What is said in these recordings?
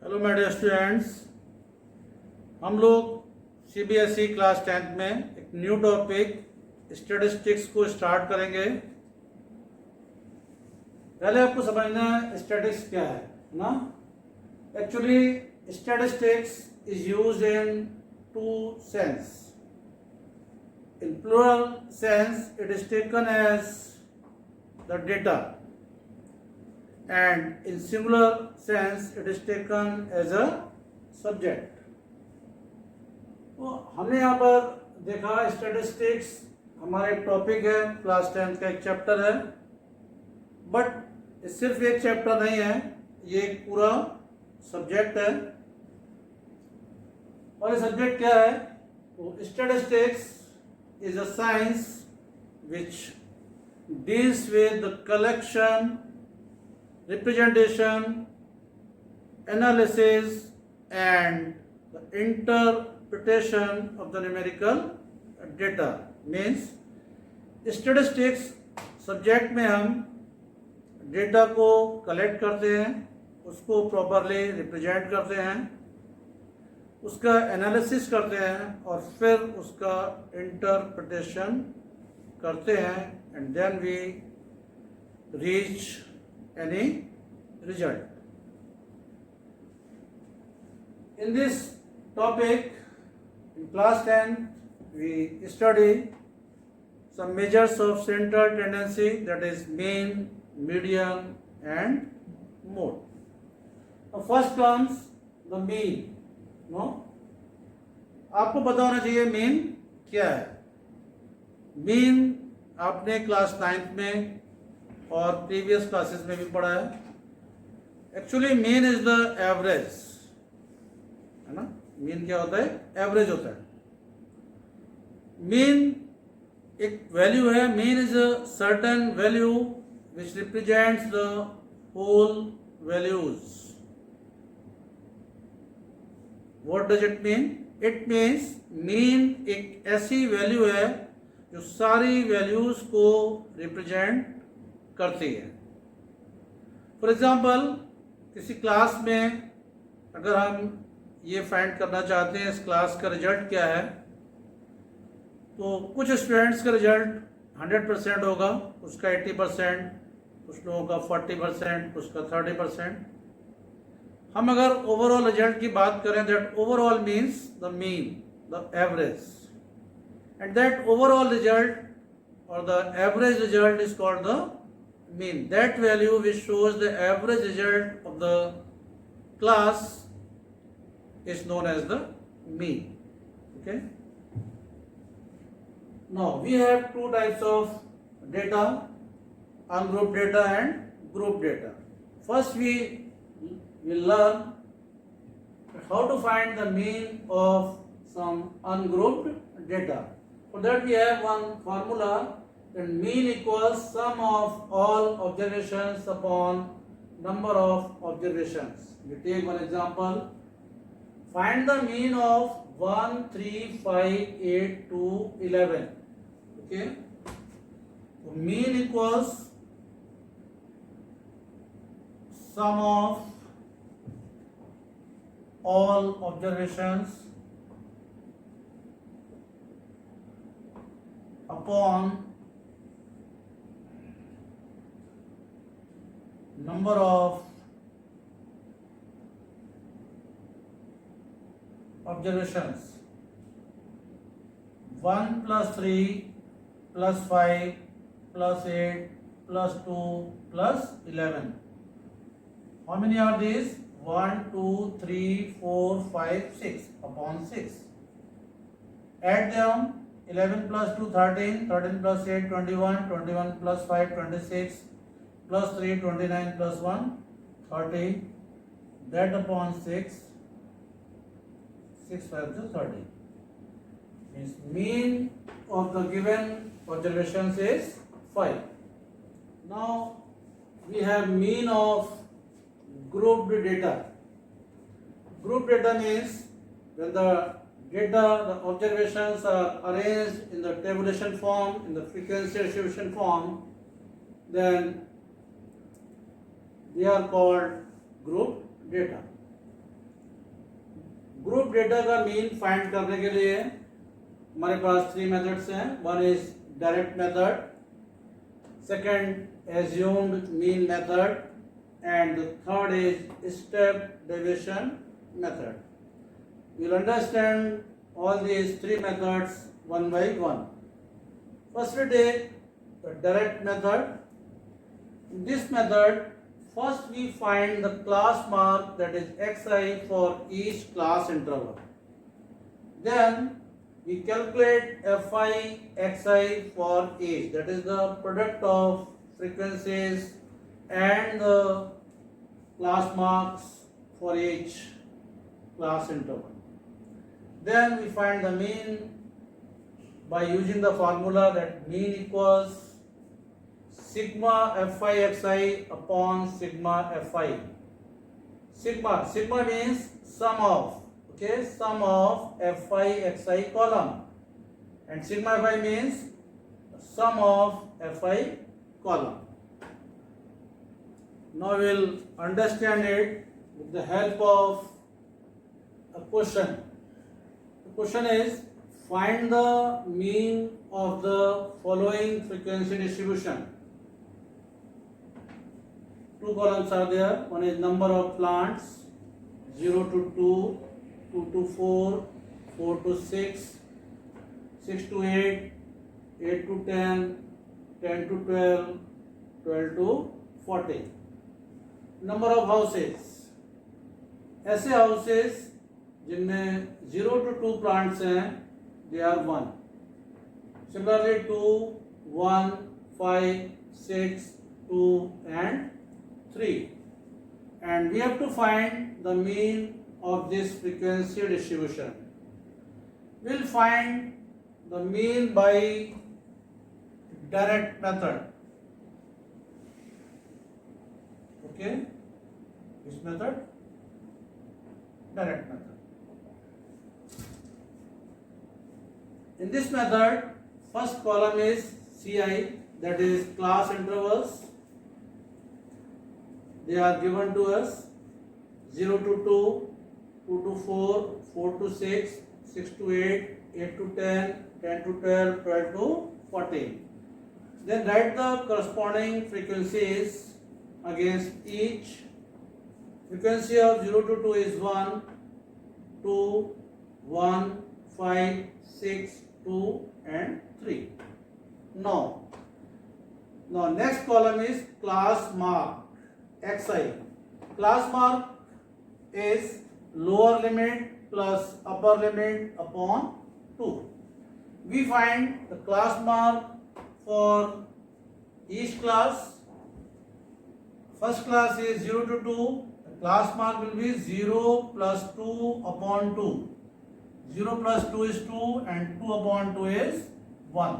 Hello my dear students, हम लोग CBSE class 10th में एक न्यू टॉपिक स्टैटिस्टिक्स को स्टार्ट करेंगे। पहले आपको समझना है स्टैटिस्टिक्स क्या है ना। Actually statistics is used in two sense. In plural sense it is taken as the data and in singular sense it is taken as a subject। तो हमने यहाँ पर देखा स्टैटिस्टिक्स हमारा एक टॉपिक है, क्लास 10 का एक चैप्टर है, बट सिर्फ एक चैप्टर नहीं है, ये एक पूरा सब्जेक्ट है। और ये सब्जेक्ट क्या है? तो statistics is a science which deals with the collection, representation, analysis and the interpretation of the numerical data। means statistics subject में हम डेटा को कलेक्ट करते हैं, उसको प्रॉपरली रिप्रेजेंट करते हैं, उसका एनालिसिस करते हैं और फिर उसका इंटरप्रिटेशन करते हैं and then we reach any result। In this topic, in class 10, we study some measures of central tendency, that is mean, median and mode। Now first comes the mean। No, आपको पता होना चाहिए mean क्या है। mean आपने class 9th में और previous classes में भी पढ़ा है। Actually mean is the average, है ना। मीन क्या होता है? एवरेज होता है। मीन एक वैल्यू है। Mean is a certain value which represents the whole values. What does it mean? It means mean एक ऐसी वैल्यू है जो सारी वैल्यूज को रिप्रेजेंट करती है। फॉर एग्जाम्पल किसी क्लास में अगर हम ये फाइंड करना चाहते हैं इस क्लास का रिजल्ट क्या है, तो कुछ स्टूडेंट्स का रिजल्ट 100% होगा, उसका 80%, कुछ लोगों का 40%, कुछ का 30%। हम अगर ओवरऑल रिजल्ट की बात करें, that overall means the mean, the average, and that overall result or the average result is called the mean। that value which shows the average result of the class is known as the mean। okay, now we have two types of data, ungrouped data and grouped data। first we will learn how to find the mean of some ungrouped data। for that we have one formula, and mean equals sum of all observations upon number of observations। we take one example, find the mean of 1 3 5 8 2 11। okay, so mean equals sum of all observations upon number of observations। 1 plus 3 plus 5 plus 8 plus 2 plus 11। how many are these? 1 2 3 4 5 6 upon 6। add them। 11 plus 2 13, 13 plus 8 21, 21 plus 5 26 plus 3 29 plus 1 30, that upon 6, 6 5 is 30। means mean of the given observations is 5। now we have mean of grouped data। grouped data means when the data, the observations are arranged in the tabulation form, in the frequency distribution form, then they are called group data। Group data का mean find करने के लिए हमारे पास 3 methods हैं. One is direct method, second assumed mean method, and the third is step deviation method. We'll understand all these 3 methods one by one. First we take the direct method. In this method, first we find the class mark, that is xi, for each class interval. Then we calculate fi xi for each, that is the product of frequencies and the class marks for each class interval. Then we find the mean by using the formula that mean equals sigma fi xi upon sigma fi. Sigma means sum of, okay, sum of fi xi column, and sigma fi means sum of fi column. Now we will understand it with the help of a question. The question is, find the mean of the following frequency distribution. 2 columns are there. One is number of plants, 0 to 2, 2 to 4, 4 to 6, 6 to 8, 8 to 10, 10 to 12, 12 to 14. Number of houses, ऐसे houses जिनमें 0 to 2 plants हैं, they are 1. Similarly 2, 1, 5, 6, 2 and 3. And we have to find the mean of this frequency distribution. We'll find the mean by direct method. Okay, which method? Direct method. In this method, first column is CI, that is class intervals. They are given to us: 0 to 2, 2 to 4, 4 to 6, 6 to 8, 8 to 10, 10 to 12, 12 to 14. Then write the corresponding frequencies against each. Frequency of 0 to 2 is 1, 2, 1, 5, 6, 2 and 3. Now next column is class mark, xi. Class mark is lower limit plus upper limit upon 2. We find the class mark for each class. First class is 0 to 2. The class mark will be 0 plus 2 upon 2. 0 plus 2 is 2 and 2 upon 2 is 1.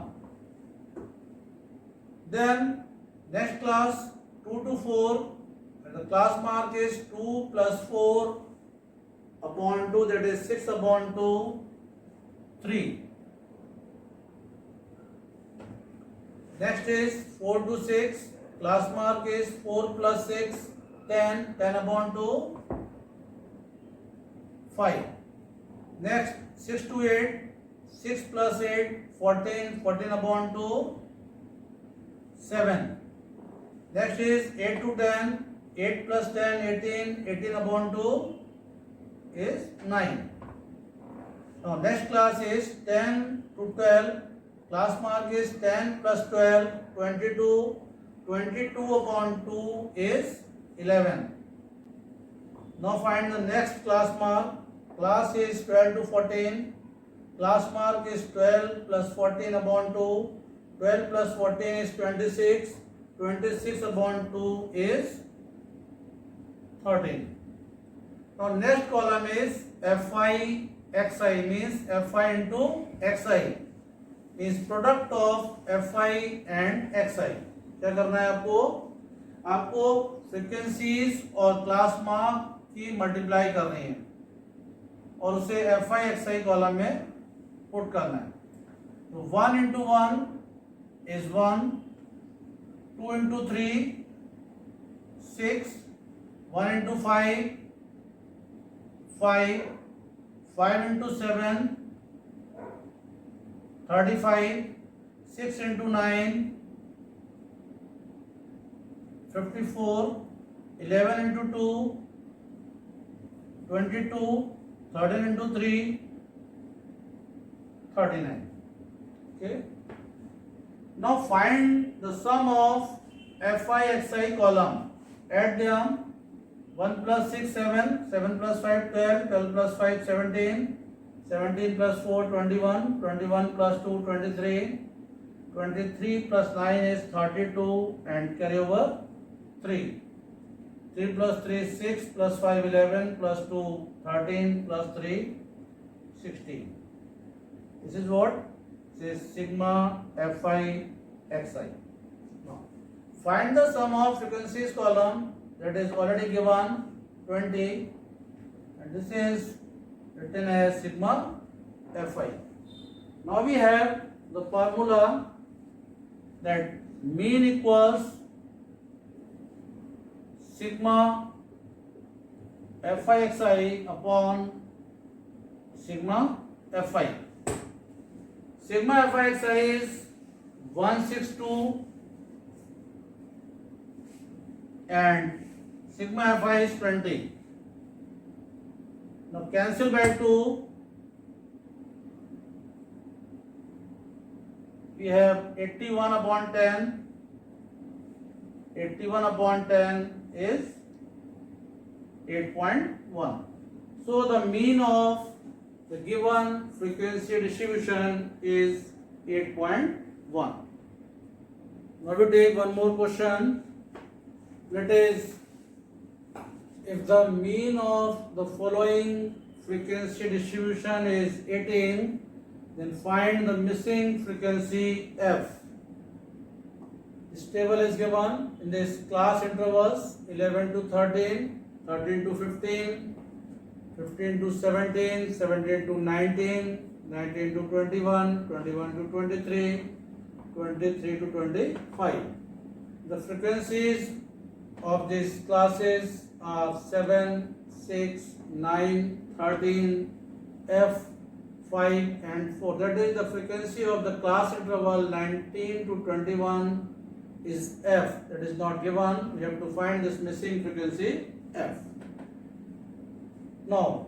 Then next class 2 to 4. And the class mark is 2 plus 4 upon 2, that is 6 upon 2, 3. Next is 4 to 6. Class mark is 4 plus 6, 10, 10 upon 2, 5. Next 6 to 8, 6 plus 8, 14, 14 upon 2, 7. Next is 8 to 10, 8 plus 10, 18, 18 upon 2 is 9. Now next class is 10 to 12. Class mark is 10 plus 12, 22. 22 upon 2 is 11. Now find the next class mark. Class is 12 to 14. Class mark is 12 plus 14 upon 2. 12 plus 14 is 26. 26 upon 2 is 13. Now next column is fi xi, means fi into xi, means product of fi and xi. क्या करना है आपको frequencies और class mark की multiply करनी है और उसे fi xi कॉलम में पुट करना है. तो 1 into 1 is 1, 2 into 3 6, 1 into 5 5, 5 into 7, 35, 6 into 9, 54, 11 into 2, 22, 13 into 3, 39. Okay. Now find the sum of Fi Xi column. Add them. 1 plus 6, 7, 7 plus 5, 12, 12 plus 5, 17, 17 plus 4, 21, 21 plus 2, 23, 23 plus 9 is 32 and carry over 3. 3 plus 3 is 6 plus 5, 11 plus 2, 13 plus 3, 16. This is what? This is sigma Fi Xi. Now, find the sum of frequencies column. That is already given 20, and this is written as sigma Fi. Now we have the formula that mean equals sigma Fi Xi upon sigma Fi. Sigma Fi Xi is 162 and sigma Fi is 20. Now cancel by 2. We have 81 upon 10. 81 upon 10 is 8.1. So the mean of the given frequency distribution is 8.1. Now we take one more question. That is, if the mean of the following frequency distribution is 18, then find the missing frequency F. This table is given in this class intervals 11 to 13, 13 to 15, 15 to 17, 17 to 19, 19 to 21, 21 to 23, 23 to 25. The frequencies of these classes are 7, 6, 9, 13, F, 5 and 4. That is the frequency of the class interval 19 to 21 is F. That is not given. We have to find this missing frequency F. Now,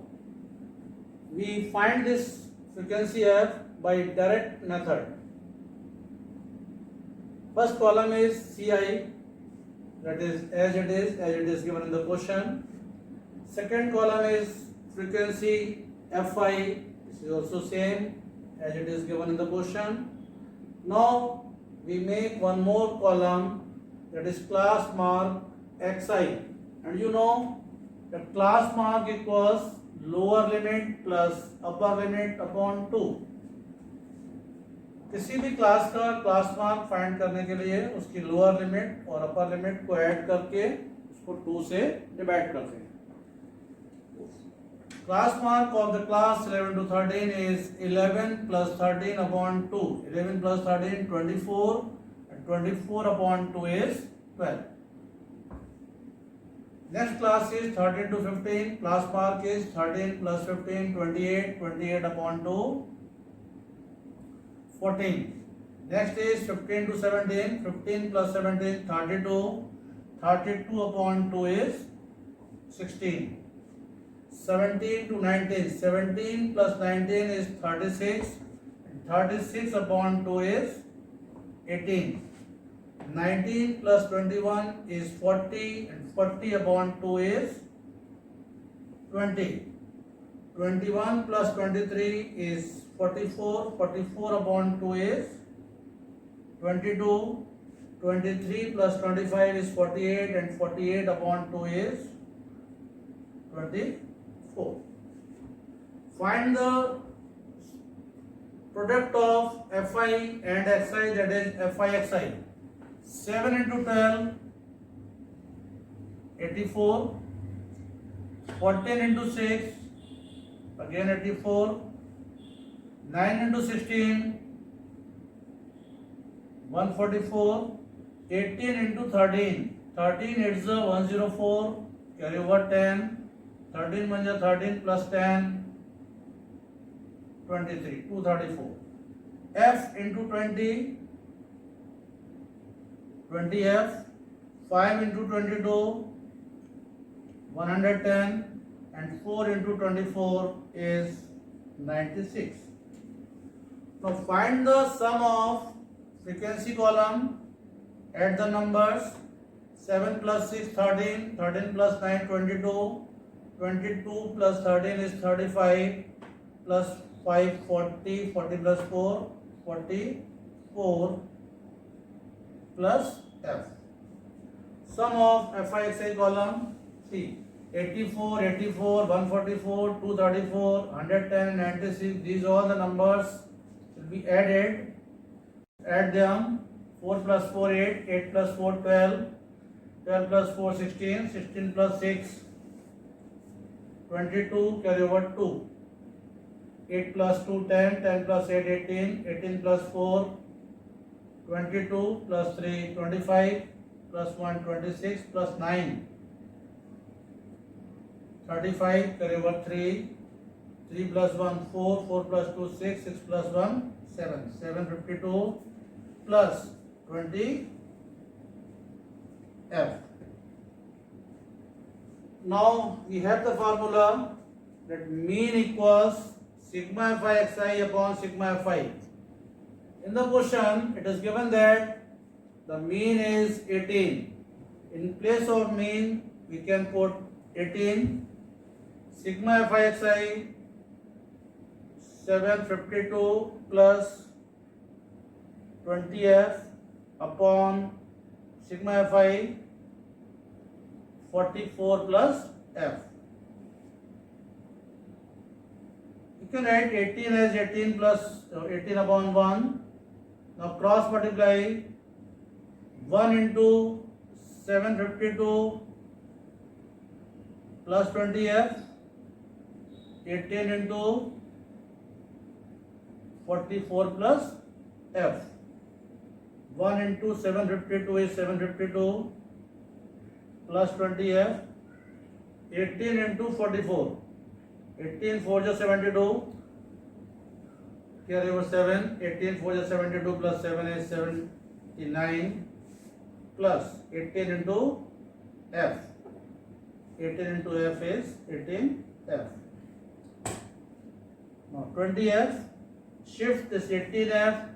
we find this frequency F by direct method. First column is Ci, that is as it is given in the question. Second column is frequency Fi, this is also same as it is given in the question. Now we make one more column, that is class mark Xi, and you know that class mark equals lower limit plus upper limit upon 2. किसी भी class का class mark find करने के लिए उसकी lower limit और upper limit को add करके उसको 2 से डिवाइड करते हैं. Class mark of the class 11 to 13 is 11 plus 13 upon 2. 11 plus 13 24 and 24 upon 2 is 12. Next class is 13 to 15. Class mark is 13 plus 15 28. 28 upon 2 14. Next is 15 to 17. 15 plus 17 32. 32 upon 2 is 16. 17 to 19. 17 plus 19 is 36. And 36 upon 2 is 18. 19 plus 21 is 40. And 40 upon 2 is 20. 21 plus 23 is 44. 44 upon 2 is 22. 23 plus 25 is 48. And 48 upon 2 is 24. Find the product of Fi and Xi, that is Fi Xi. 7 into 12, 84. 14 into 6, again 84. 9 into 16, 144. 18 into 13, 13 is 104, carry over 10. 13 13 plus 10, 23, 234. F into 20, 20F, 5 into 22, 110, and 4 into 24 is 96. Now find the sum of frequency column, add the numbers, 7 plus 6, 13, 13 plus 9, 22, 22 plus 13 is 35, plus 5, 40, 40 plus 4, 44, plus F. Sum of FIXI column, see, 84, 84, 144, 234, 110, 96, these all the numbers will be added. Add them, 4 plus 4, 8, 8 plus 4, 12, 12 plus 4, 16, 16 plus 6, 22, carry over 2, 8 plus 2, 10, 10 plus 8, 18, 18 plus 4, 22 plus 3, 25, plus 1, 26, plus 9, 35, carry over 3, 3 plus 1, 4, 4 plus 2, 6, 6 plus 1, 7, 752 plus 20 F. Now we have the formula that mean equals sigma FIXI upon sigma FI. In the question it is given that the mean is 18. In place of mean we can put 18. Sigma FIXI 752 plus 20F upon sigma FI 44 plus F. You can write 18 as 18 plus 18 upon 1. Now cross multiply 1 into 752 plus 20F, 18 into 44 plus F. 1 into 752 is 752 plus 20F, 18 into 44, 18 4 is 72, carry over 7, 18 4 is 72 plus 7 is 79 plus 18 into F, 18 into F is 18F. Now 20F, shift this 18F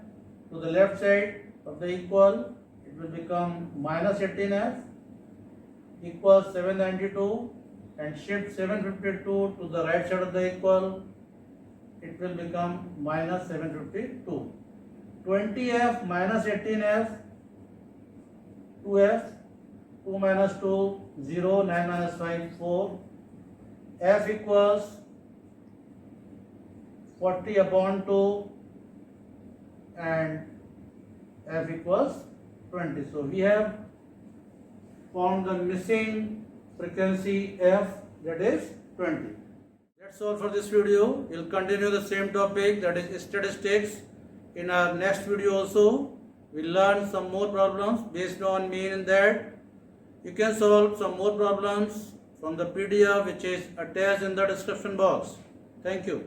to the left side of the equal, it will become minus 18F equals 792, and shift 752 to the right side of the equal, it will become minus 752. 20F minus 18F, 2F, 2 minus 2, 0, 9 minus 5, 4, F equals 40 upon 2 and F equals 20. So we have found the missing frequency F, that is 20. That's all for this video. We'll continue the same topic, that is statistics, in our next video also. We'll learn some more problems based on mean. In that you can solve some more problems from the PDF which is attached in the description box. Thank you.